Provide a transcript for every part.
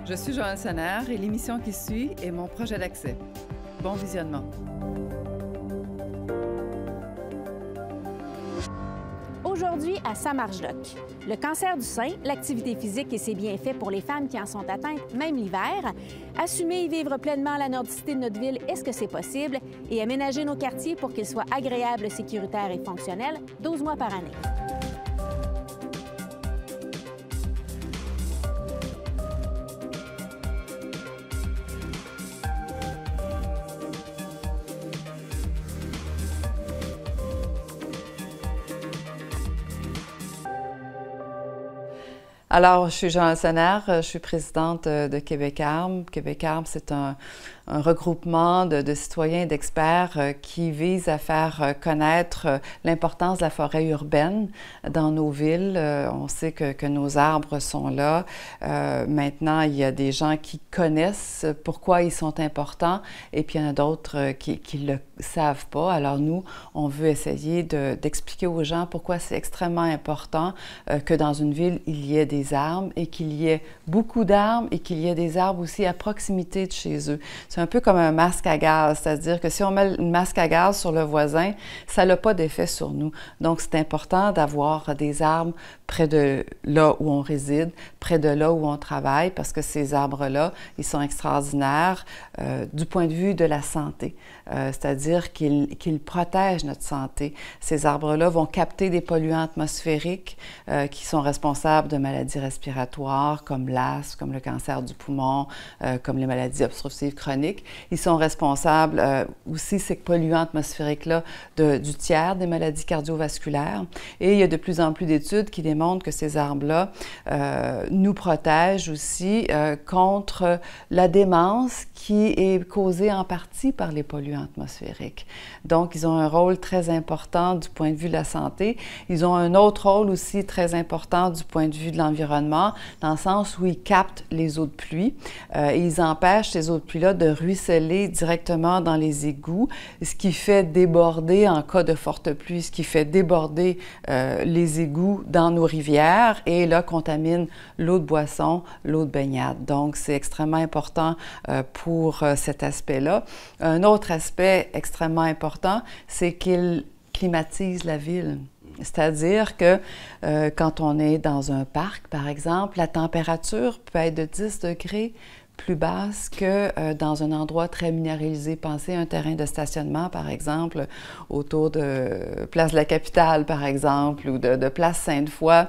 Je suis Joëlle Sonnard et l'émission qui suit est mon projet d'accès. Bon visionnement. Aujourd'hui, à Samarge-Doc. Le cancer du sein, l'activité physique et ses bienfaits pour les femmes qui en sont atteintes, même l'hiver. Assumer et vivre pleinement la nordicité de notre ville, est-ce que c'est possible? Et aménager nos quartiers pour qu'ils soient agréables, sécuritaires et fonctionnels 12 mois par année. Alors, je suis Joëlle Sonnard, je suis présidente de Québec Armes. Québec Armes, c'est un regroupement de citoyens et d'experts qui vise à faire connaître l'importance de la forêt urbaine dans nos villes. On sait que nos arbres sont là. Maintenant, il y a des gens qui connaissent pourquoi ils sont importants et puis il y en a d'autres qui ne le savent pas. Alors nous, on veut essayer d'expliquer aux gens pourquoi c'est extrêmement important que dans une ville, il y ait des arbres et qu'il y ait beaucoup d'arbres et qu'il y ait des arbres aussi à proximité de chez eux. C'est un peu comme un masque à gaz, c'est-à-dire que si on met une masque à gaz sur le voisin, ça n'a pas d'effet sur nous. Donc, c'est important d'avoir des arbres près de là où on réside, près de là où on travaille, parce que ces arbres-là, ils sont extraordinaires du point de vue de la santé, c'est-à-dire qu'ils protègent notre santé. Ces arbres-là vont capter des polluants atmosphériques qui sont responsables de maladies respiratoires comme l'asthme, comme le cancer du poumon, comme les maladies obstructives chroniques. Ils sont responsables aussi, ces polluants atmosphériques-là, du tiers des maladies cardiovasculaires. Et il y a de plus en plus d'études qui démontrent que ces arbres-là nous protègent aussi contre la démence qui est causée en partie par les polluants atmosphériques. Donc, ils ont un rôle très important du point de vue de la santé. Ils ont un autre rôle aussi très important du point de vue de l'environnement, dans le sens où ils captent les eaux de pluie et ils empêchent ces eaux de pluie-là de ruisseler directement dans les égouts, ce qui fait déborder en cas de forte pluie, ce qui fait déborder les égouts dans nos rivières et là contamine l'eau de boisson, l'eau de baignade. Donc, c'est extrêmement important pour cet aspect-là. Un autre aspect extrêmement important, c'est qu'il climatise la ville. C'est-à-dire que quand on est dans un parc, par exemple, la température peut être de 10 degrés plus basse que dans un endroit très minéralisé. Pensez à un terrain de stationnement, par exemple, autour de Place de la Capitale, par exemple, ou de Place Sainte-Foy,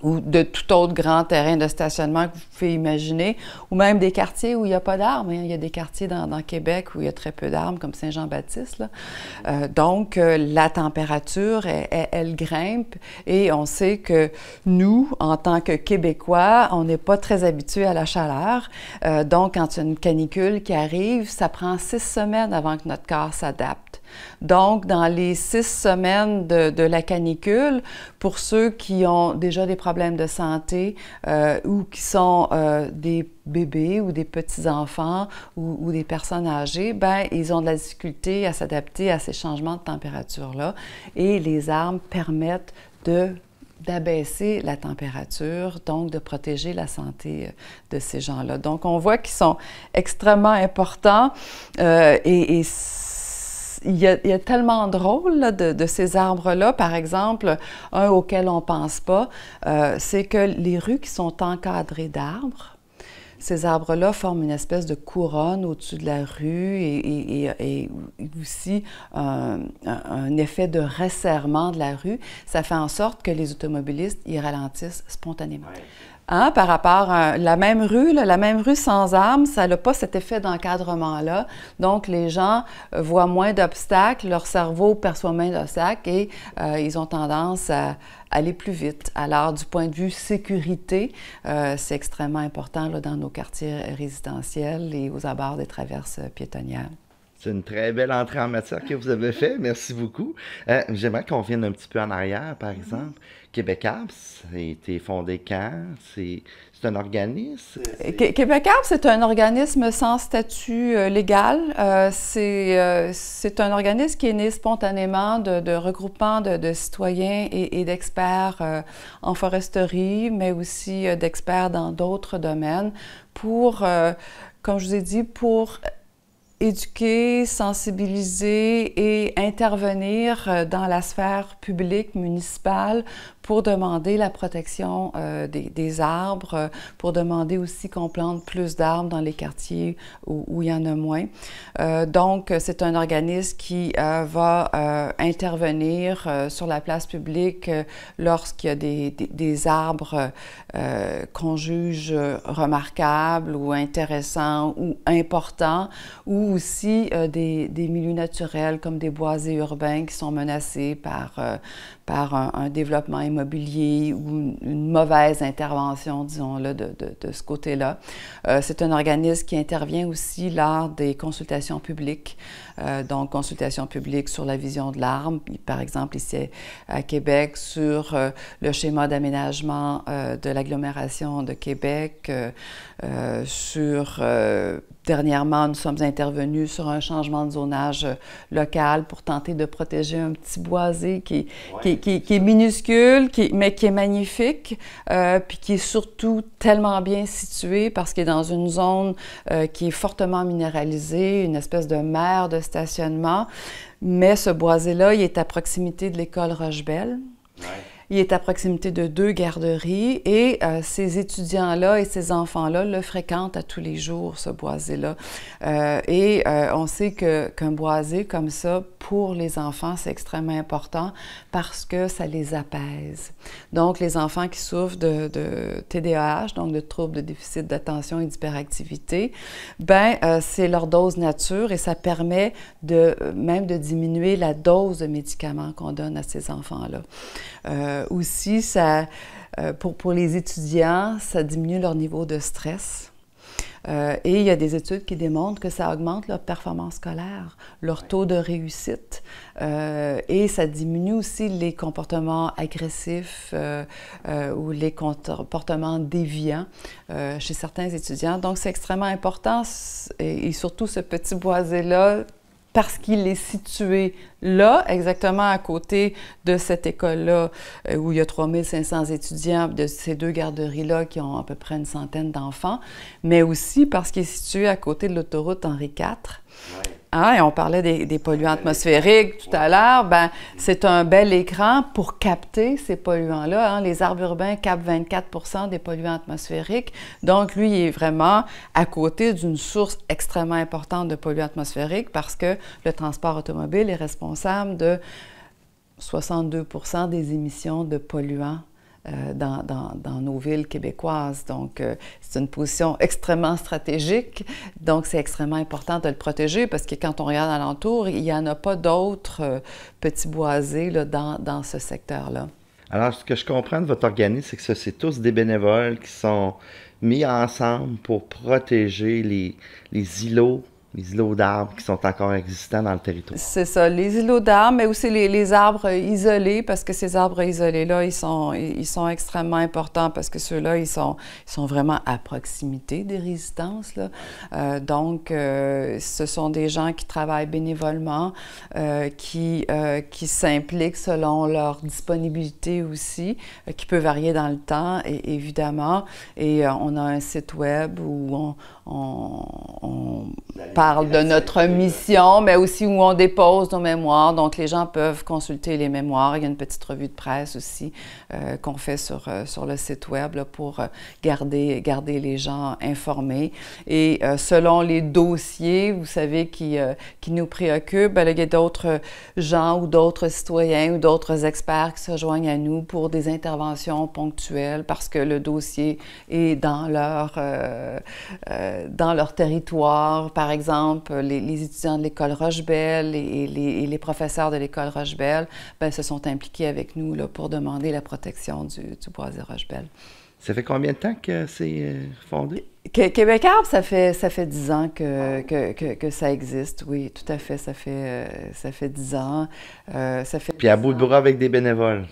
ou de tout autre grand terrain de stationnement que vous pouvez imaginer, ou même des quartiers où il n'y a pas d'arbres. Il y a des quartiers dans Québec où il y a très peu d'arbres, comme Saint-Jean-Baptiste. Donc, la température, elle grimpe et on sait que nous, en tant que Québécois, on n'est pas très habitués à la chaleur. Donc, quand il y a une canicule qui arrive, ça prend 6 semaines avant que notre corps s'adapte. Donc, dans les 6 semaines de la canicule, pour ceux qui ont déjà des problèmes de santé ou qui sont des bébés ou des petits-enfants ou des personnes âgées, bien, ils ont de la difficulté à s'adapter à ces changements de température-là et les arbres permettent d'abaisser la température, donc de protéger la santé de ces gens-là. Donc, on voit qu'ils sont extrêmement importants et il y a tellement de rôles là, de ces arbres-là. Par exemple, un auquel on ne pense pas, c'est que les rues qui sont encadrées d'arbres, ces arbres-là forment une espèce de couronne au-dessus de la rue et aussi un effet de resserrement de la rue. Ça fait en sorte que les automobilistes y ralentissent spontanément. Ouais. Hein, par rapport à la même rue sans arbres, ça n'a pas cet effet d'encadrement-là. Donc, les gens voient moins d'obstacles, leur cerveau perçoit moins d'obstacles et ils ont tendance à aller plus vite. Alors, du point de vue sécurité, c'est extrêmement important là, dans nos quartiers résidentiels et aux abords des traverses piétonnières. C'est une très belle entrée en matière que vous avez fait. Merci beaucoup. J'aimerais qu'on revienne un petit peu en arrière, par exemple. Québec Arbre, ça a été fondé quand? C'est un organisme? Québec Arbre, c'est un organisme sans statut légal. C'est un organisme qui est né spontanément de regroupement de citoyens et d'experts en foresterie, mais aussi d'experts dans d'autres domaines pour, comme je vous ai dit, pour éduquer, sensibiliser et intervenir dans la sphère publique municipale pour demander la protection des arbres, pour demander aussi qu'on plante plus d'arbres dans les quartiers où il y en a moins. Donc, c'est un organisme qui va intervenir sur la place publique lorsqu'il y a des arbres qu'on juge remarquables ou intéressants ou importants, ou aussi des milieux naturels comme des boisés urbains qui sont menacés par un développement immobilier ou une mauvaise intervention, disons-le, de ce côté-là. C'est un organisme qui intervient aussi lors des consultations publiques, donc consultations publiques sur la vision de l'arbre, par exemple ici à Québec, sur le schéma d'aménagement de l'agglomération de Québec, dernièrement, nous sommes intervenus sur un changement de zonage local pour tenter de protéger un petit boisé qui est minuscule, mais qui est magnifique, puis qui est surtout tellement bien situé parce qu'il est dans une zone qui est fortement minéralisée, une espèce de mer de stationnement. Mais ce boisé-là, il est à proximité de l'école Rochebelle. Ouais. Il est à proximité de 2 garderies et ces étudiants-là et ces enfants-là le fréquentent à tous les jours, ce boisé-là. On sait qu'un boisé comme ça, pour les enfants, c'est extrêmement important parce que ça les apaise. Donc, les enfants qui souffrent de TDAH, donc de troubles de déficit d'attention et d'hyperactivité, c'est leur dose nature et ça permet même de diminuer la dose de médicaments qu'on donne à ces enfants-là. Aussi, pour les étudiants, ça diminue leur niveau de stress. Et il y a des études qui démontrent que ça augmente leur performance scolaire, leur taux de réussite, et ça diminue aussi les comportements agressifs ou les comportements déviants chez certains étudiants. Donc, c'est extrêmement important, et surtout ce petit boisé-là, parce qu'il est situé là, exactement à côté de cette école-là, où il y a 3500 étudiants, de ces 2 garderies-là qui ont à peu près une centaine d'enfants, mais aussi parce qu'il est situé à côté de l'autoroute Henri IV. Ouais. Et on parlait des polluants atmosphériques tout à l'heure. C'est un bel écran pour capter ces polluants-là. Les arbres urbains captent 24% des polluants atmosphériques. Donc, lui, il est vraiment à côté d'une source extrêmement importante de polluants atmosphériques parce que le transport automobile est responsable de 62% des émissions de polluants dans nos villes québécoises. Donc, c'est une position extrêmement stratégique. Donc, c'est extrêmement important de le protéger parce que quand on regarde alentour, il n'y en a pas d'autres petits boisés là, dans ce secteur-là. Alors, ce que je comprends de votre organisme, c'est que c'est tous des bénévoles qui sont mis ensemble pour protéger les îlots d'arbres qui sont encore existants dans le territoire. C'est ça, les îlots d'arbres, mais aussi les arbres isolés, parce que ces arbres isolés-là, ils sont extrêmement importants parce que ceux-là, ils sont vraiment à proximité des résidences, là. Donc, ce sont des gens qui travaillent bénévolement, qui s'impliquent selon leur disponibilité aussi, qui peut varier dans le temps, évidemment. Et on a un site web où on parle de notre mission, mais aussi où on dépose nos mémoires. Donc, les gens peuvent consulter les mémoires. Il y a une petite revue de presse aussi qu'on fait sur le site web là, pour garder les gens informés. Et selon les dossiers, vous savez, qui nous préoccupent, il y a d'autres gens ou d'autres citoyens ou d'autres experts qui se joignent à nous pour des interventions ponctuelles parce que le dossier est dans leur territoire. Par exemple, les étudiants de l'école Rochebelle et les professeurs de l'école Rochebelle se sont impliqués avec nous là, pour demander la protection du boisé Rochebelle. Ça fait combien de temps que c'est fondé? Québec Arbre, ça fait 10 ans que ça existe, oui, tout à fait, ça fait 10 ans. Puis à bout de bras avec des bénévoles?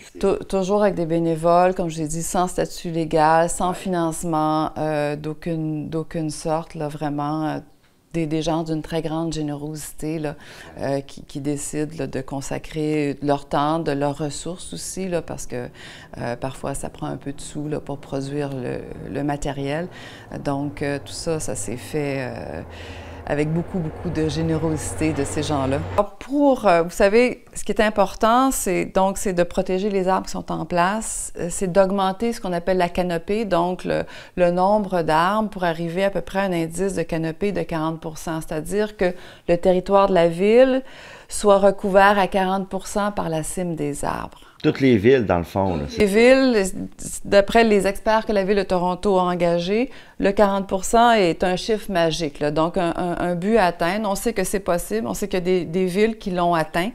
Toujours avec des bénévoles, comme je l'ai dit, sans statut légal, sans financement d'aucune sorte, là, vraiment. Des gens d'une très grande générosité là, qui décident là, de consacrer leur temps, de leurs ressources aussi, là, parce que parfois ça prend un peu de sous là, pour produire le matériel. Donc tout ça, ça s'est fait avec beaucoup de générosité de ces gens-là. Vous savez, ce qui est important, c'est de protéger les arbres qui sont en place, c'est d'augmenter ce qu'on appelle la canopée, donc le nombre d'arbres pour arriver à peu près à un indice de canopée de 40 %, c'est-à-dire que le territoire de la ville soit recouvert à 40 % par la cime des arbres. Toutes les villes, dans le fond. Là, les villes, d'après les experts que la Ville de Toronto a engagés, le 40 % est un chiffre magique, là, donc un but à atteindre. On sait que c'est possible, on sait qu'il y a des villes qui l'ont atteint,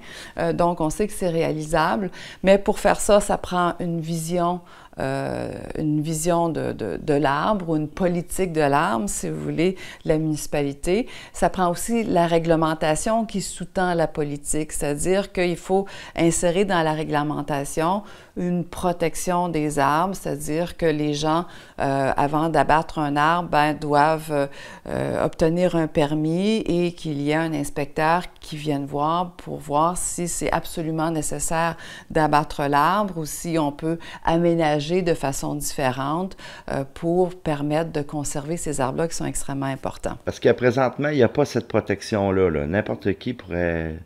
donc on sait que c'est réalisable. Mais pour faire ça, ça prend une vision de l'arbre ou une politique de l'arbre, si vous voulez, la municipalité. Ça prend aussi la réglementation qui sous-tend la politique, c'est-à-dire qu'il faut insérer dans la réglementation une protection des arbres, c'est-à-dire que les gens, avant d'abattre un arbre, doivent obtenir un permis et qu'il y ait un inspecteur qui vienne voir pour voir si c'est absolument nécessaire d'abattre l'arbre ou si on peut aménager de façon différente pour permettre de conserver ces arbres-là qui sont extrêmement importants. Parce que présentement, il n'y a pas cette protection-là. Là. N'importe qui pourrait...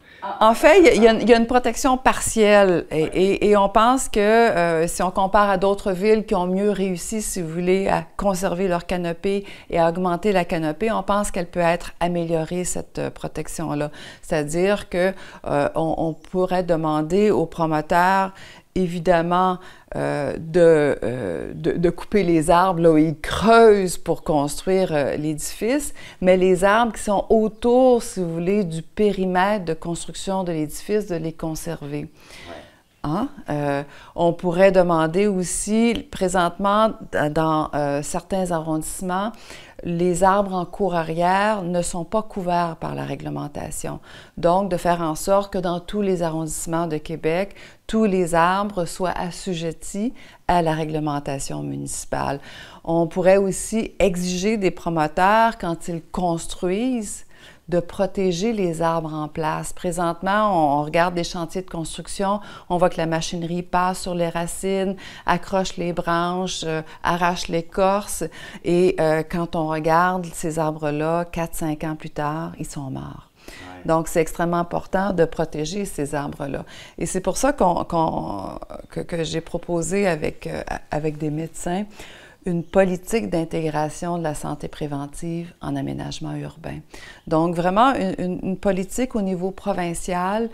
En fait, il y a une protection partielle et on pense que si on compare à d'autres villes qui ont mieux réussi, si vous voulez, à conserver leur canopée et à augmenter la canopée, on pense qu'elle peut être améliorée, cette protection-là. C'est-à-dire qu'on pourrait demander aux promoteurs, évidemment, de couper les arbres là où ils creusent pour construire l'édifice, mais les arbres qui sont autour, si vous voulez, du périmètre de construction de l'édifice, de les conserver. Hein? On pourrait demander aussi, présentement, dans certains arrondissements, les arbres en cour arrière ne sont pas couverts par la réglementation. Donc, de faire en sorte que dans tous les arrondissements de Québec, tous les arbres soient assujettis à la réglementation municipale. On pourrait aussi exiger des promoteurs, quand ils construisent, de protéger les arbres en place. Présentement, on regarde des chantiers de construction, on voit que la machinerie passe sur les racines, accroche les branches, arrache l'écorce, et quand on regarde ces arbres-là, 4-5 ans plus tard, ils sont morts. Donc, c'est extrêmement important de protéger ces arbres-là. Et c'est pour ça que j'ai proposé avec des médecins une politique d'intégration de la santé préventive en aménagement urbain. Donc, vraiment une politique au niveau provincial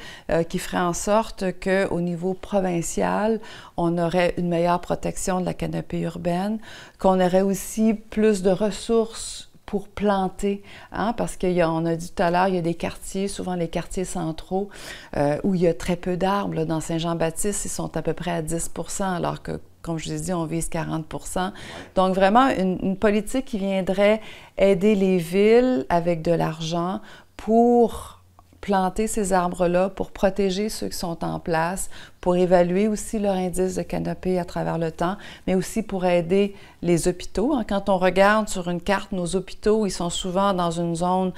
qui ferait en sorte qu'au niveau provincial, on aurait une meilleure protection de la canopée urbaine, qu'on aurait aussi plus de ressources pour planter, hein, parce qu'on a dit tout à l'heure, il y a des quartiers, souvent les quartiers centraux, où il y a très peu d'arbres. Dans Saint-Jean-Baptiste, ils sont à peu près à 10 %, alors que, comme je l'ai dit, on vise 40 %. Donc, vraiment, une politique qui viendrait aider les villes avec de l'argent pour planter ces arbres-là, pour protéger ceux qui sont en place, pour évaluer aussi leur indice de canopée à travers le temps, mais aussi pour aider les hôpitaux. Quand on regarde sur une carte nos hôpitaux, ils sont souvent dans une zone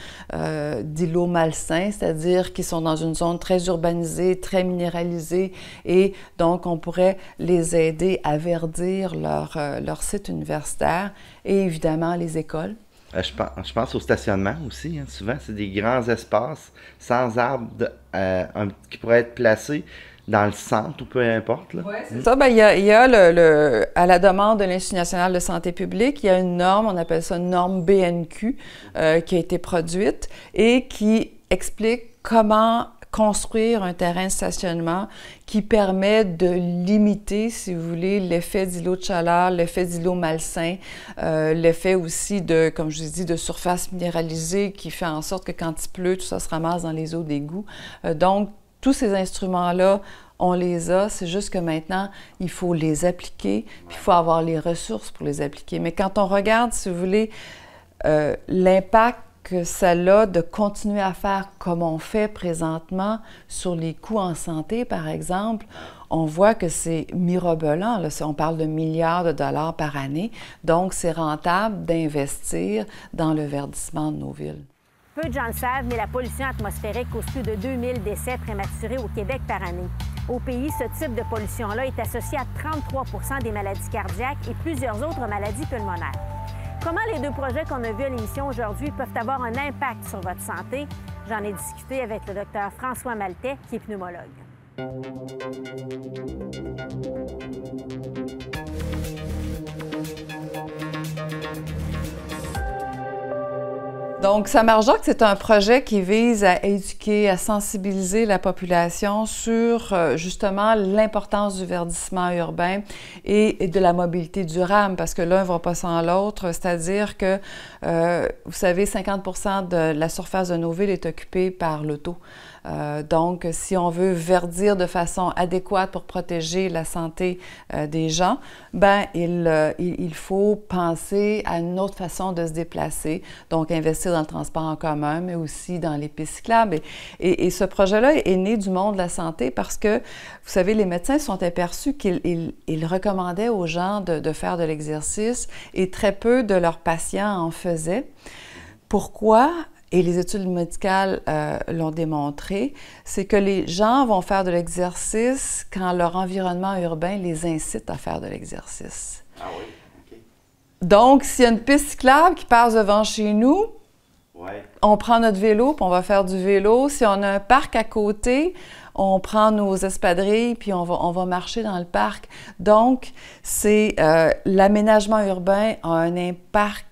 d'îlots malsains, c'est-à-dire qu'ils sont dans une zone très urbanisée, très minéralisée, et donc on pourrait les aider à verdir leur site universitaire et évidemment les écoles. Je pense au stationnement aussi. Hein. Souvent, c'est des grands espaces sans arbres qui pourraient être placés dans le centre ou peu importe. Là. Oui, c'est ça. Il y a à la demande de l'Institut national de santé publique, il y a une norme, on appelle ça une norme BNQ, qui a été produite et qui explique comment construire un terrain de stationnement qui permet de limiter, si vous voulez, l'effet d'îlot de chaleur, l'effet d'îlot malsain, l'effet aussi de, comme je vous ai dit, de surface minéralisée qui fait en sorte que quand il pleut, tout ça se ramasse dans les eaux d'égout. Donc, tous ces instruments-là on les a, c'est juste que maintenant, il faut les appliquer, puis il faut avoir les ressources pour les appliquer. Mais quand on regarde, si vous voulez, l'impact que ça a de continuer à faire comme on fait présentement sur les coûts en santé, par exemple, on voit que c'est mirobolant. Là, on parle de milliards de dollars par année. Donc, c'est rentable d'investir dans le verdissement de nos villes. Peu de gens le savent, mais la pollution atmosphérique cause plus de 2000 décès prématurés au Québec par année. Au pays, ce type de pollution-là est associé à 33 des maladies cardiaques et plusieurs autres maladies pulmonaires. Comment les deux projets qu'on a vus à l'émission aujourd'hui peuvent avoir un impact sur votre santé? J'en ai discuté avec le Dr François Maltais, qui est pneumologue. Donc, Samarjoc, c'est un projet qui vise à éduquer, à sensibiliser la population sur justement l'importance du verdissement urbain et de la mobilité durable, parce que l'un ne va pas sans l'autre, c'est-à-dire que, vous savez, 50% de la surface de nos villes est occupée par l'auto. Donc, si on veut verdir de façon adéquate pour protéger la santé des gens, ben il faut penser à une autre façon de se déplacer, donc investir dans le transport en commun, mais aussi dans les pistes cyclables. Et ce projet-là est né du monde de la santé parce que, vous savez, les médecins se sont aperçus qu'ils recommandaient aux gens de faire de l'exercice et très peu de leurs patients en faisaient. Pourquoi? Et les études médicales l'ont démontré, c'est que les gens vont faire de l'exercice quand leur environnement urbain les incite à faire de l'exercice. Ah oui? OK. Donc, s'il y a une piste cyclable qui passe devant chez nous, Ouais. on prend notre vélo puis on va faire du vélo. Si on a un parc à côté, on prend nos espadrilles puis on va marcher dans le parc. Donc, c'est l'aménagement urbain a un impact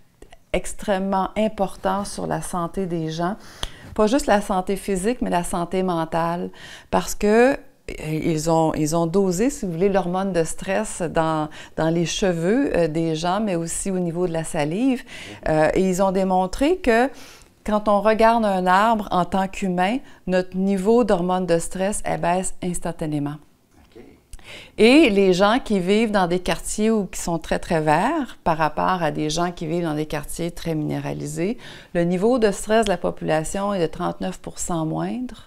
extrêmement important sur la santé des gens. Pas juste la santé physique, mais la santé mentale. Parce que ils ont dosé, si vous voulez, l'hormone de stress dans les cheveux des gens, mais aussi au niveau de la salive. Et ils ont démontré que quand on regarde un arbre en tant qu'humain, notre niveau d'hormone de stress, elle baisse instantanément. Et les gens qui vivent dans des quartiers qui sont très, très verts par rapport à des gens qui vivent dans des quartiers très minéralisés, le niveau de stress de la population est de 39 % moindre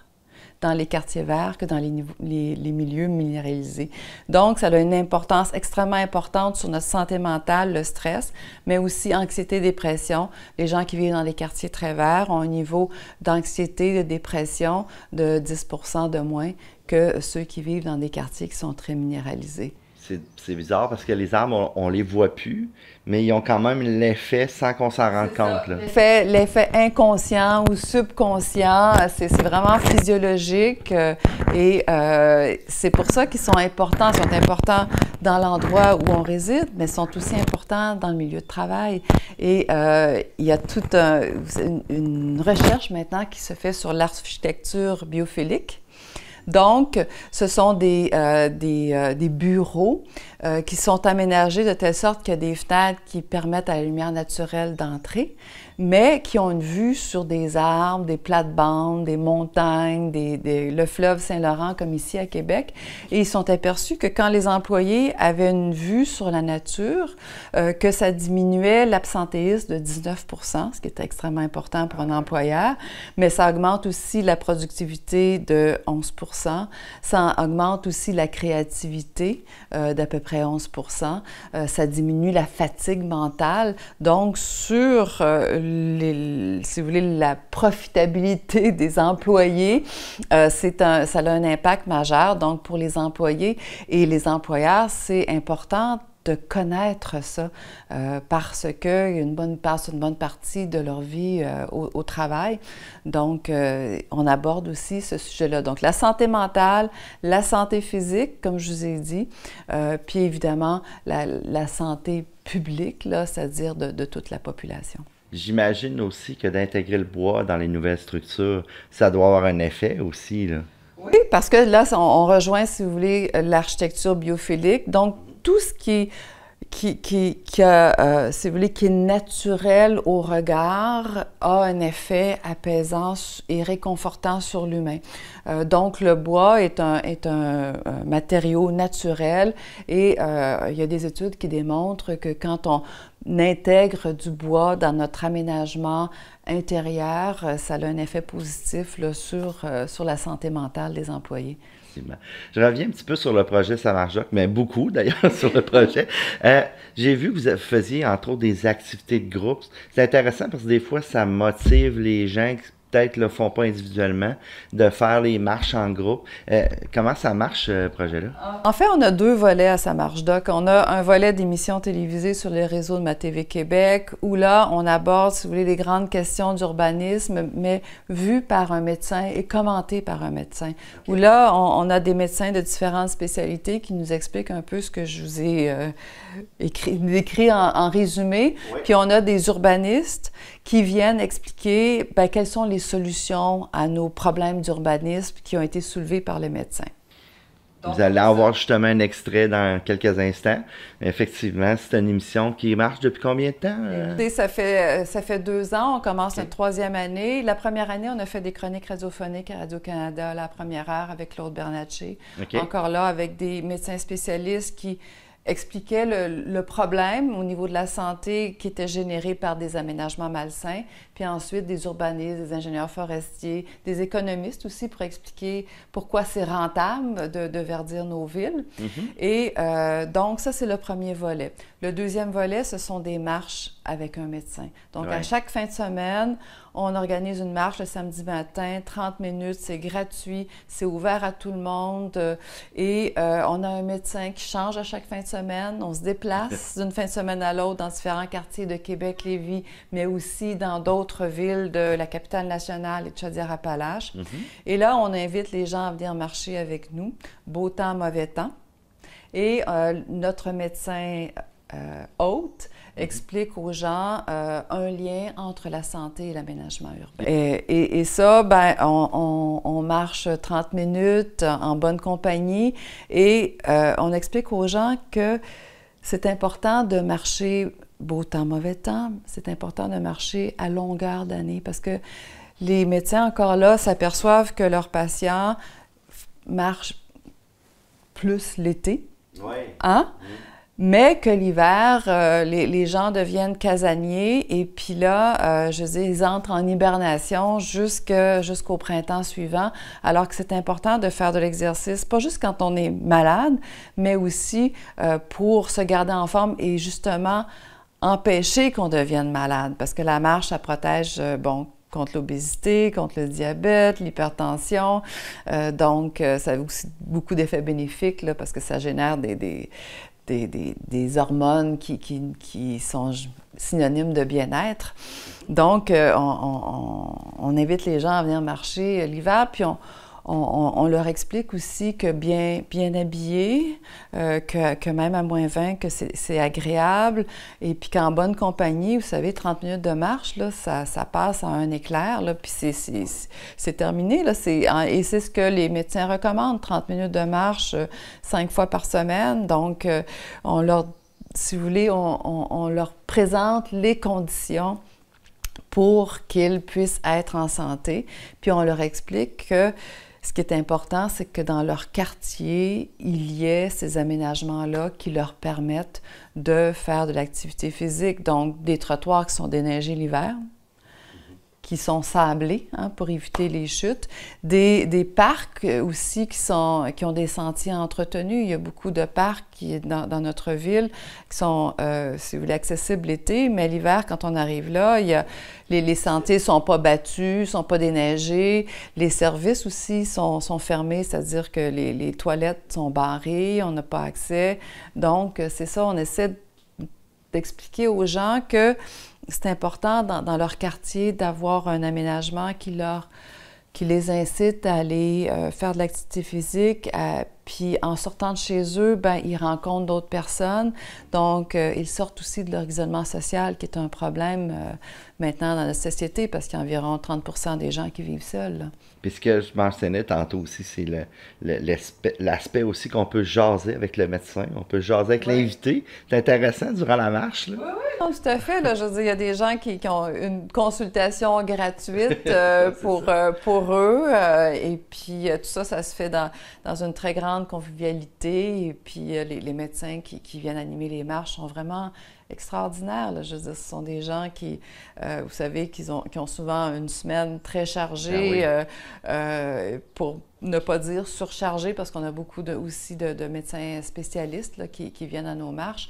dans les quartiers verts que dans les milieux minéralisés. Donc, ça a une importance extrêmement importante sur notre santé mentale, le stress, mais aussi anxiété, dépression. Les gens qui vivent dans les quartiers très verts ont un niveau d'anxiété, de dépression de 10 % de moins que ceux qui vivent dans des quartiers qui sont très minéralisés. C'est bizarre parce que les arbres, on les voit plus, mais ils ont quand même l'effet sans qu'on s'en rende compte. L'effet inconscient ou subconscient, c'est vraiment physiologique et c'est pour ça qu'ils sont importants. Ils sont importants dans l'endroit où on réside, mais ils sont aussi importants dans le milieu de travail. Et il y a toute une recherche maintenant qui se fait sur l'architecture biophilique. Donc, ce sont des bureaux qui sont aménagés de telle sorte qu'il y a des fenêtres qui permettent à la lumière naturelle d'entrer, mais qui ont une vue sur des arbres, des plates-bandes, des montagnes, le fleuve Saint-Laurent, comme ici à Québec. Et ils sont aperçus que quand les employés avaient une vue sur la nature, que ça diminuait l'absentéisme de 19 %, ce qui est extrêmement important pour un employeur, mais ça augmente aussi la productivité de 11 %. Ça augmente aussi la créativité d'à peu près 11 %. Ça diminue la fatigue mentale. Donc, sur, si vous voulez, la profitabilité des employés, ça a un impact majeur. Donc, pour les employés et les employeurs, c'est important de connaître ça parce qu'ils passent une bonne partie de leur vie au travail. Donc, on aborde aussi ce sujet-là. Donc, la santé mentale, la santé physique, comme je vous ai dit, puis évidemment, la santé publique, c'est-à-dire de toute la population. J'imagine aussi que d'intégrer le bois dans les nouvelles structures, ça doit avoir un effet aussi, là. Oui, parce que là, on rejoint, si vous voulez, l'architecture biophilique. Donc, tout ce qui si vous voulez, qui est naturel au regard, a un effet apaisant et réconfortant sur l'humain. Donc, le bois est un matériau naturel et il y a des études qui démontrent que quand on intègre du bois dans notre aménagement intérieur, ça a un effet positif là, sur la santé mentale des employés. Je reviens un petit peu sur le projet Samarjoc, mais beaucoup d'ailleurs sur le projet. J'ai vu que vous faisiez entre autres des activités de groupe. C'est intéressant parce que des fois, ça motive les gens qui peut-être ne le font pas individuellement, de faire les marches en groupe. Comment ça marche, ce projet-là? En fait, on a 2 volets à Samarjoc. On a un volet d'émissions télévisées sur les réseaux de MaTV Québec, où là, on aborde, si vous voulez, les grandes questions d'urbanisme, mais vues par un médecin et commentées par un médecin. Où là, on a des médecins de différentes spécialités qui nous expliquent un peu ce que je vous ai décrit en résumé. Oui. Puis on a des urbanistes qui viennent expliquer quelles sont les solutions à nos problèmes d'urbanisme qui ont été soulevés par les médecins. Vous allez avoir justement un extrait dans quelques instants. Effectivement, c'est une émission qui marche depuis combien de temps? Écoutez, ça fait 2 ans. On commence notre 3e année. La première année, on a fait des chroniques radiophoniques à Radio-Canada à la première heure avec Claude Bernatchez. Encore là, avec des médecins spécialistes qui expliquait le problème au niveau de la santé qui était généré par des aménagements malsains, puis ensuite des urbanistes, des ingénieurs forestiers, des économistes aussi pour expliquer pourquoi c'est rentable de verdir nos villes. Et donc, ça, c'est le premier volet. Le deuxième volet, ce sont des marches avec un médecin. Donc, à chaque fin de semaine, on organise une marche le samedi matin, 30 minutes, c'est gratuit, c'est ouvert à tout le monde et on a un médecin qui change à chaque fin de semaine. On se déplace d'une fin de semaine à l'autre dans différents quartiers de Québec, Lévis, mais aussi dans d'autres villes de la capitale nationale et de Chaudière-Appalaches. Et là, on invite les gens à venir marcher avec nous, beau temps, mauvais temps. Et notre médecin hôte explique aux gens un lien entre la santé et l'aménagement urbain. Et ça, on marche 30 minutes en bonne compagnie et on explique aux gens que c'est important de marcher beau temps, mauvais temps. C'est important de marcher à longueur d'année parce que les médecins, encore là, s'aperçoivent que leurs patients marchent plus l'été. Oui. Hein? Mais que l'hiver, les gens deviennent casaniers et puis là, je dis, ils entrent en hibernation jusqu'au printemps suivant, alors que c'est important de faire de l'exercice, pas juste quand on est malade, mais aussi pour se garder en forme et justement empêcher qu'on devienne malade, parce que la marche, ça protège, contre l'obésité, contre le diabète, l'hypertension. Donc, ça a aussi beaucoup d'effets bénéfiques, là, parce que ça génère des hormones qui sont synonymes de bien-être. Donc, on invite les gens à venir marcher l'hiver, puis on leur explique aussi que bien habillé, que même à -20, que c'est agréable, et puis qu'en bonne compagnie, vous savez, 30 minutes de marche, là, ça passe en un éclair, là, puis c'est terminé, là, et c'est ce que les médecins recommandent, 30 minutes de marche 5 fois par semaine. Donc, on leur, si vous voulez, on leur présente les conditions pour qu'ils puissent être en santé, puis on leur explique que ce qui est important, c'est que dans leur quartier, il y ait ces aménagements-là qui leur permettent de faire de l'activité physique. Donc, des trottoirs qui sont déneigés l'hiver, qui sont sablés pour éviter les chutes. Des parcs aussi qui ont des sentiers entretenus. Il y a beaucoup de parcs dans notre ville qui sont, si vous voulez, accessibles l'été, mais l'hiver, quand on arrive là, les sentiers ne sont pas battus, ne sont pas déneigés. Les services aussi sont fermés, c'est-à-dire que les toilettes sont barrées, on n'a pas accès. Donc, c'est ça, on essaie d'expliquer aux gens que c'est important dans leur quartier d'avoir un aménagement qui les incite à aller faire de l'activité physique, Puis en sortant de chez eux, ben, ils rencontrent d'autres personnes. Donc, ils sortent aussi de leur isolement social, qui est un problème maintenant dans la société, parce qu'il y a environ 30 des gens qui vivent seuls, là. Puis ce que je mentionnais tantôt aussi, c'est l'aspect aussi qu'on peut jaser avec le médecin, on peut jaser avec l'invité. C'est intéressant durant la marche, là. Oui, oui, non, tout à fait. Là, je veux dire, il y a des gens qui ont une consultation gratuite pour eux. Et puis, tout ça, ça se fait dans une très grande convivialité. Et puis, les médecins qui viennent animer les marches sont vraiment extraordinaires, là. Je veux dire, ce sont des gens qui, vous savez, qui ont souvent une semaine très chargée, pour ne pas dire surchargée, parce qu'on a beaucoup aussi de médecins spécialistes là, qui viennent à nos marches,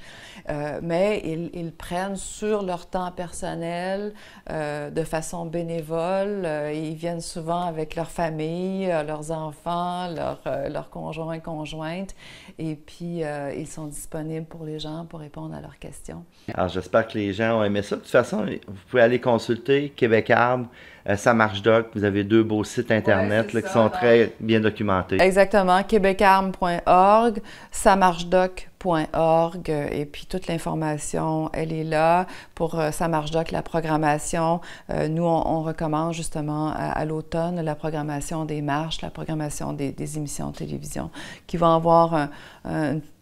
mais ils prennent sur leur temps personnel, de façon bénévole. Ils viennent souvent avec leur famille, leurs enfants, leurs conjoints, conjointes, et puis ils sont disponibles pour les gens pour répondre à leurs questions. Alors, j'espère que les gens ont aimé ça. De toute façon, vous pouvez aller consulter Québec Arbre, Ça marche doc. Vous avez 2 beaux sites Internet qui sont très bien documentés. Exactement. québecarme.org, samarchedoc.org, et puis toute l'information, elle est là. Pour Ça marche doc, la programmation, nous, on recommence justement à l'automne la programmation des marches, la programmation des émissions de télévision, qui vont avoir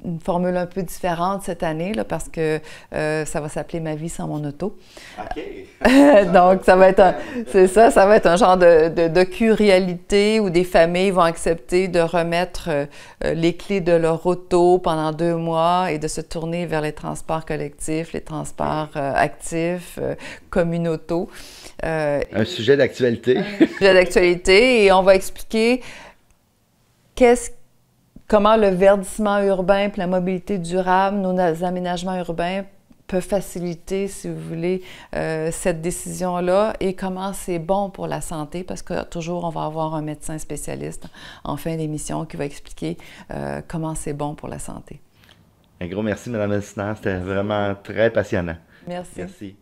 une formule un peu différente cette année, là, parce que ça va s'appeler Ma vie sans mon auto. OK. Donc, ça va être un genre de docu-réalité où des familles vont accepter de remettre les clés de leur auto pendant 2 mois et de se tourner vers les transports collectifs, les transports actifs, communautaux. Un sujet d'actualité. Un sujet d'actualité, et on va expliquer comment le verdissement urbain et la mobilité durable, nos aménagements urbains, peut faciliter, si vous voulez, cette décision-là, et comment c'est bon pour la santé, parce que toujours, on va avoir un médecin spécialiste en fin d'émission qui va expliquer comment c'est bon pour la santé. Un gros merci, Mme Elsner. C'était vraiment très passionnant. Merci. Merci.